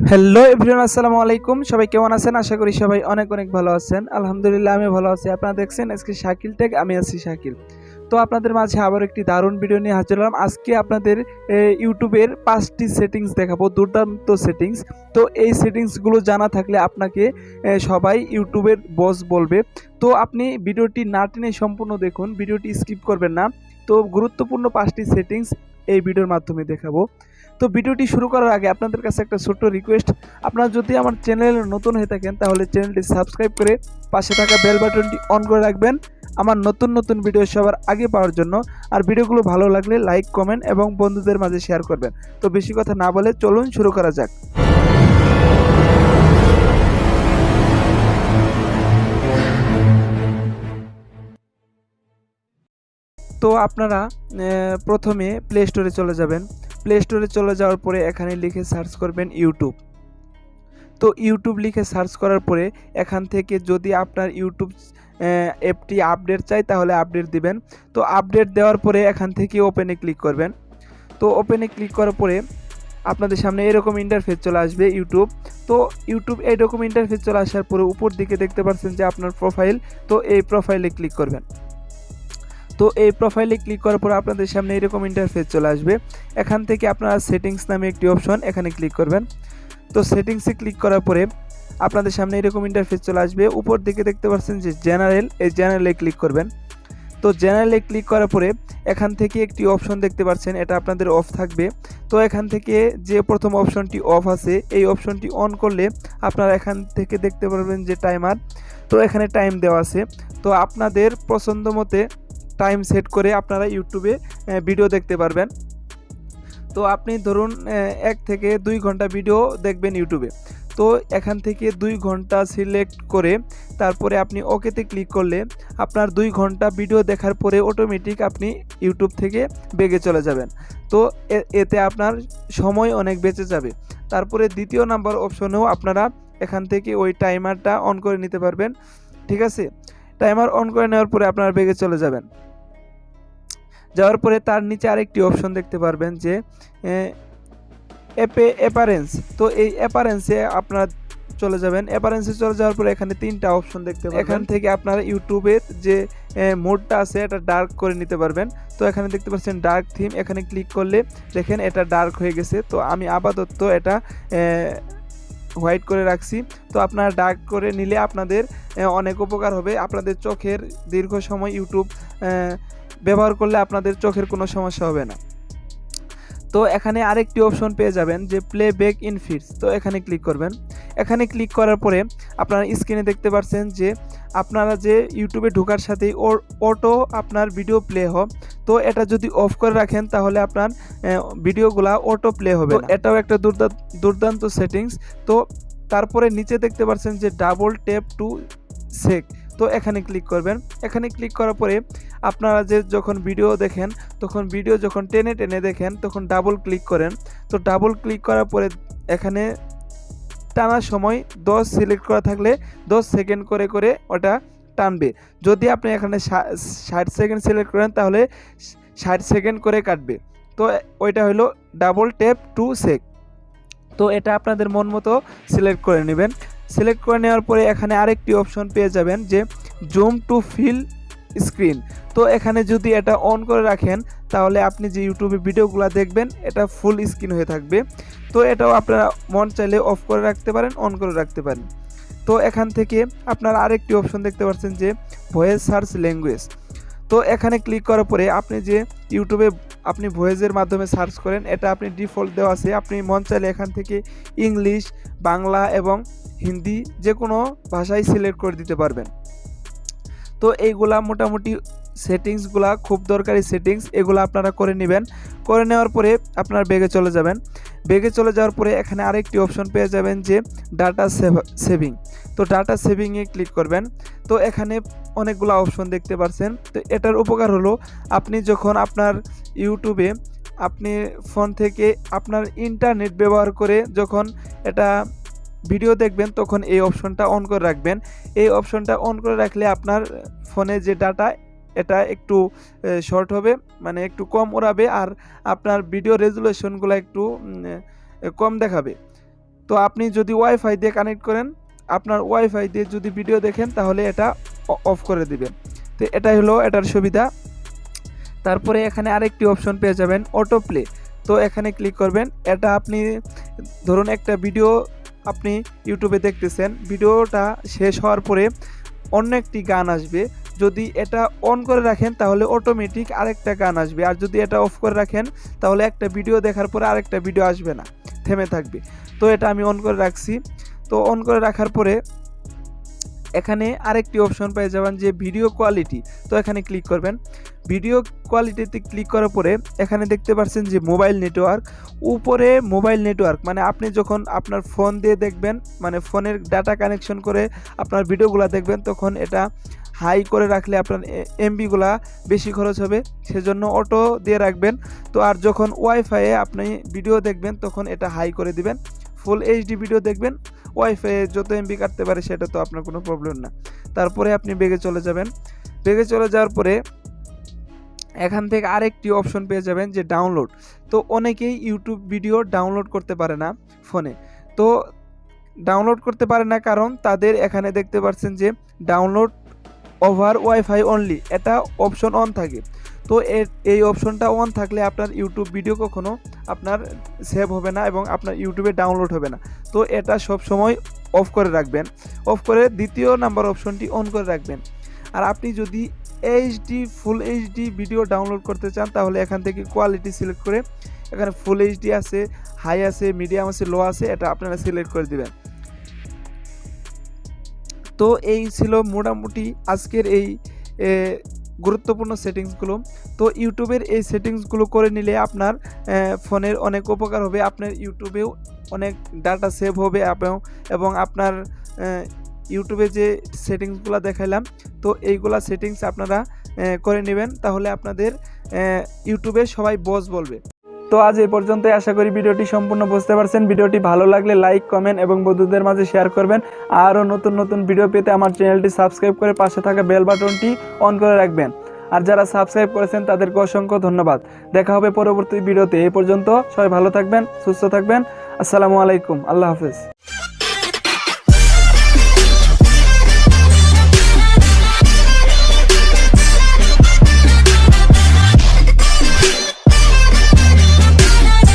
Hello everyone, আসসালামু আলাইকুম। সবাই কেমন আছেন? আশা করি সবাই অনেক অনেক ভালো আছেন। আলহামদুলিল্লাহ আমি ভালো আছি। আপনারা দেখছেন আজকে শাকিল টেক, আমি আছি শাকিল। তো আপনাদের মাঝে আবার একটি দারুণ ভিডিও নিয়ে হাজির হলাম। আজকে আপনাদের ইউটিউবের 5টি সেটিংস দেখাবো, দুর্দান্ত সেটিংস। তো এই সেটিংসগুলো জানা থাকলে আপনাকে সবাই ইউটিউবের বস বলবে। তো আপনি ভিডিওটি না টেনে সম্পূর্ণ দেখুন, ভিডিওটি স্কিপ করবেন না। তো গুরুত্বপূর্ণ 5টি সেটিংস এই ভিডিওর মাধ্যমে দেখাবো। তো ভিডিওটি শুরু করার আগে আপনাদের কাছে একটা ছোট্ট রিকোয়েস্ট, আপনারা যদি আমার চ্যানেলে নতুন হয়ে থাকেন তাহলে চ্যানেলটি সাবস্ক্রাইব করে পাশে থাকা বেল বাটনটি অন করে রাখবেন আমার নতুন নতুন ভিডিও সবার আগে পাওয়ার জন্য। আর ভিডিওগুলো ভালো লাগলে লাইক, কমেন্ট এবং বন্ধুদের মাঝে শেয়ার করবেন। তো বেশি কথা না বলে চলুন শুরু করা যাক। তো আপনারা প্রথমে প্লে স্টোরে চলে যাবেন। প্লে স্টোরে চলে যাওয়ার পরে এখানে লিখে সার্চ করবেন ইউটিউব। তো ইউটিউব লিখে সার্চ করার পরে এখান থেকে যদি আপনার ইউটিউব অ্যাপটি আপডেট চাই তাহলে আপডেট দিবেন। তো আপডেট দেওয়ার পরে এখান থেকে ওপেনে ক্লিক করবেন। তো ওপেনে ক্লিক করার পরে আপনাদের সামনে এরকম ইন্টারফেস চলে আসবে ইউটিউব। তো ইউটিউব এইরকম ইন্টারফেস চলে আসার পরে উপর দিকে দেখতে পাচ্ছেন যে আপনার প্রোফাইল। তো এই প্রোফাইলে ক্লিক করবেন। তো এই প্রোফাইলে ক্লিক করার পর আপনাদের সামনে এরকম ইন্টারফেস চলে আসবে। এখান থেকে আপনারা সেটিংস নামে একটি অপশন, এখানে ক্লিক করবেন। তো সেটিংসে ক্লিক করার পরে আপনাদের সামনে এরকম ইন্টারফেস চলে আসবে। উপর দিকে দেখতে পাচ্ছেন যে জেনারেল, এই জেনারেলে ক্লিক করবেন। তো জেনারেলে ক্লিক করার পরে এখান থেকে একটি অপশন দেখতে পাচ্ছেন, এটা আপনাদের অফ থাকবে। তো এখান থেকে যে প্রথম অপশনটি অফ আছে এই অপশনটি অন করলে আপনারা এখান থেকে দেখতে পারবেন যে টাইমার। তো এখানে টাইম দেওয়া আছে। তো আপনাদের পছন্দ মতে টাইম সেট করে আপনারা ইউটিউবে ভিডিও দেখতে পারবেন। তো আপনি ধরুন 1 থেকে 2 ঘন্টা ভিডিও দেখবেন ইউটিউবে। তো এখান থেকে 2 ঘন্টা সিলেক্ট করে তারপরে আপনি ওকেতে ক্লিক করলে আপনার 2 ঘন্টা ভিডিও দেখার পরে অটোমেটিক আপনি ইউটিউব থেকে বেগে চলে যাবেন। তো এতে আপনার সময় অনেক বেঁচে যাবে। তারপরে দ্বিতীয় নাম্বার অপশনেও আপনারা এখান থেকে ওই টাইমারটা অন করে নিতে পারবেন। ঠিক আছে? টাইমার অন করে নেওয়ার পরে আপনারা বেগে চলে যাবেন। যাওয়ার পরে তার নিচে আরেকটি অপশন দেখতে পারবেন যে অ্যাপারেন্স। তো এই অ্যাপারেন্সে আপনারা চলে যাবেন। অ্যাপারেন্সে চলে যাওয়ার পরে এখানে 3টা অপশন দেখতে পাবেন। এখান থেকে আপনারা ইউটিউবের যে মোডটা আছে এটা ডার্ক করে নিতে পারবেন। তো এখানে দেখতে পাচ্ছেন ডার্ক থিম, এখানে ক্লিক করলে দেখেন এটা ডার্ক হয়ে গেছে। তো আমি আপাতত এটা হোয়াইট করে রাখছি। তো আপনারা ডার্ক করে নিলে আপনাদের অনেক উপকার হবে। আপনাদের চোখের দীর্ঘ সময় ইউটিউব ব্যবহার করলে আপনাদের চোখের কোনো সমস্যা হবে না। তো এখানে আরেকটি অপশন পেয়ে যাবেন যে প্লে ব্যাক ইন ফিডস। তো এখানে ক্লিক করবেন। এখানে ক্লিক করার পরে আপনারা স্ক্রিনে দেখতে পাচ্ছেন যে আপনারা যে ইউটিউবে ঢোকার সাথেই অটো আপনার ভিডিও প্লে হয়। তো এটা যদি অফ করে রাখেন তাহলে আপনার ভিডিওগুলা অটো প্লে হবে না। এটাও একটা দুর্দান্ত সেটিংস। তো তারপরে নিচে দেখতে পাচ্ছেন যে ডাবল ট্যাপ টু সেক। তো এখানে ক্লিক করবেন। এখানে ক্লিক করার পরে আপনারা যে যখন ভিডিও দেখেন তখন ভিডিও যখন টেনে টেনে দেখেন তখন ডাবল ক্লিক করেন। তো ডাবল ক্লিক করার পরে এখানে টানার সময় 10 সিলেক্ট করা থাকলে 10 সেকেন্ড করে করে ওটা টানবে। যদি আপনি এখানে 60 সেকেন্ড সিলেক্ট করেন তাহলে 60 সেকেন্ড করে কাটবে। তো ওইটা হলো ডাবল ট্যাপ টু সেক। তো এটা আপনাদের মন মতো সিলেক্ট করে নেবেন। সিলেক্ট করে নেওয়ার পরে এখানে আরেকটি অপশন পেয়ে যাবেন যে জুম টু ফিল স্ক্রিন। তো এখানে যদি এটা অন করে রাখেন তাহলে আপনি যে ইউটিউবে ভিডিওগুলো দেখবেন এটা ফুল স্ক্রিন হয়ে থাকবে। তো এটাও আপনারা মন চাইলে অফ করে রাখতে পারেন, অন করে রাখতে পারেন। তো এখান থেকে আপনারা আরেকটি অপশন দেখতে পাচ্ছেন যে ভয়েস সার্চ ল্যাঙ্গুয়েজ। তো এখানে ক্লিক করার পরে আপনি যে ইউটিউবে আপনি ভয়েসের মাধ্যমে সার্চ করেন এটা আপনি ডিফল্ট দেওয়া আছে। আপনি মন চাইলে এখান থেকে ইংলিশ, বাংলা এবং হিন্দি যে কোনো ভাষায় সিলেক্ট করে দিতে পারবেন। তো এইগুলা মোটামুটি সেটিংসগুলা খুব দরকারি সেটিংস, এগুলো আপনারা করে নেবেন। করে নেওয়ার পরে আপনার বেগে চলে যাবেন। বেগে চলে যাওয়ার পরে এখানে আরেকটি অপশন পেয়ে যাবেন যে ডাটা সেভিং। তো ডাটা সেভিংয়ে ক্লিক করবেন। তো এখানে অনেকগুলো অপশন দেখতে পাচ্ছেন। তো এটার উপকার হলো আপনি যখন আপনার ইউটিউবে আপনি ফোন থেকে আপনার ইন্টারনেট ব্যবহার করে যখন এটা ভিডিও দেখবেন তখন এই অপশনটা অন করে রাখবেন। এই অপশনটা অন করে রাখলে আপনার ফোনে যে ডাটা এটা একটু শর্ট হবে, মানে একটু কম ওড়াবে আর আপনার ভিডিও রেজুলেশনগুলো একটু কম দেখাবে। তো আপনি যদি ওয়াইফাই দিয়ে কানেক্ট করেন, আপনার ওয়াইফাই দিয়ে যদি ভিডিও দেখেন তাহলে এটা অফ করে দিবেন। তো এটাই হলো এটার সুবিধা। তারপরে এখানে আরেকটি অপশন পেয়ে যাবেন অটো প্লে। তো এখানে ক্লিক করবেন। এটা আপনি ধরুন একটা ভিডিও আপনি ইউটিউবে দেখতেছেন, ভিডিওটা শেষ হওয়ার পরে অন্য একটি গান আসবে, যদি এটা অন করে রাখেন তাহলে অটোমেটিক আরেকটা গান আসবে, আর যদি এটা অফ করে রাখেন তাহলে একটা ভিডিও দেখার পরে আরেকটা ভিডিও আসবে না, থেমে থাকবে। তো এটা আমি অন করে রাখছি। তো অন করে রাখার পরে এখানে আরেকটি অপশন পেয়ে যাবেন যে ভিডিও কোয়ালিটি। তো এখানে ক্লিক করবেন। ভিডিও কোয়ালিটিতে ক্লিক করার পরে এখানে দেখতে পাচ্ছেন যে মোবাইল নেটওয়ার্ক, উপরে মোবাইল নেটওয়ার্ক মানে আপনি যখন আপনার ফোন দিয়ে দেখবেন, মানে ফোনের ডাটা কানেকশন করে আপনার ভিডিওগুলো দেখবেন, তখন এটা হাই করে রাখলে আপনার এমবিগুলা বেশি খরচ হবে, সেজন্য অটো দিয়ে রাখবেন। তো আর যখন ওয়াইফাইয়ে আপনি ভিডিও দেখবেন তখন এটা হাই করে দিবেন। ফুল এইচডি ভিডিও দেখবেন, ওয়াইফাই যত এমবি কাটতে পারে সেটা তো আপনার কোনো প্রবলেম না। তারপরে আপনি বেগে চলে যাবেন। বেগে চলে যাওয়ার পরে এখান থেকে আরেকটি অপশন পেয়ে যাবেন যে ডাউনলোড। তো অনেকেই ইউটিউব ভিডিও ডাউনলোড করতে পারে না ফোনে। তো ডাউনলোড করতে পারে না কারণ তাদের এখানে দেখতে পাচ্ছেন যে ডাউনলোড ওভার ওয়াইফাই অনলি, এটা অপশন অন থাকে। তো এই অপশনটা অন থাকলে আপনার ইউটিউব ভিডিও কখনো আপনার সেভ হবে না এবং আপনার ইউটিউবে ডাউনলোড হবে না। তো এটা সব সময় অফ করে রাখবেন। অফ করে দ্বিতীয় নাম্বার অপশনটি অন করে রাখবেন। আর আপনি যদি HD full HD video download করতে চান তাহলে এখান থেকে কোয়ালিটি সিলেক্ট করে এখানে ফুল এইচডি আছে, হাই আছে, মিডিয়াম আছে, লো আছে, এটা আপনারা সিলেক্ট করে দিবেন। তো এই ছিল মোটামুটি আজকের এই গুরুত্বপূর্ণ সেটিংসগুলো। তো ইউটিউবের এই সেটিংসগুলো করে নিলে আপনার ফোনের অনেক উপকার হবে, আপনার ইউটিউবেও অনেক ডাটা সেভ হবে এবং আপনার ইউটিউবে যে সেটিংসগুলো দেখাইলাম তো এইগুলা সেটিংস আপনারা করে নেবেন, তাহলে আপনাদের ইউটিউবে সবাই বস বলবে। তো আজ এই পর্যন্তই, আশা করি ভিডিওটি সম্পূর্ণ বুঝতে পারছেন। ভিডিওটি ভালো লাগলে লাইক, কমেন্ট এবং বন্ধুদের মাঝে শেয়ার করবেন। আরও নতুন নতুন ভিডিও পেতে আমার চ্যানেলটি সাবস্ক্রাইব করে পাশে থাকা বেল বাটনটি অন করে রাখবেন। আর যারা সাবস্ক্রাইব করেছেন তাদেরকে অসংখ্য ধন্যবাদ। দেখা হবে পরবর্তী ভিডিওতে। এই পর্যন্ত সবাই ভালো থাকবেন, সুস্থ থাকবেন। আসসালামু আলাইকুম, আল্লাহ হাফেজ।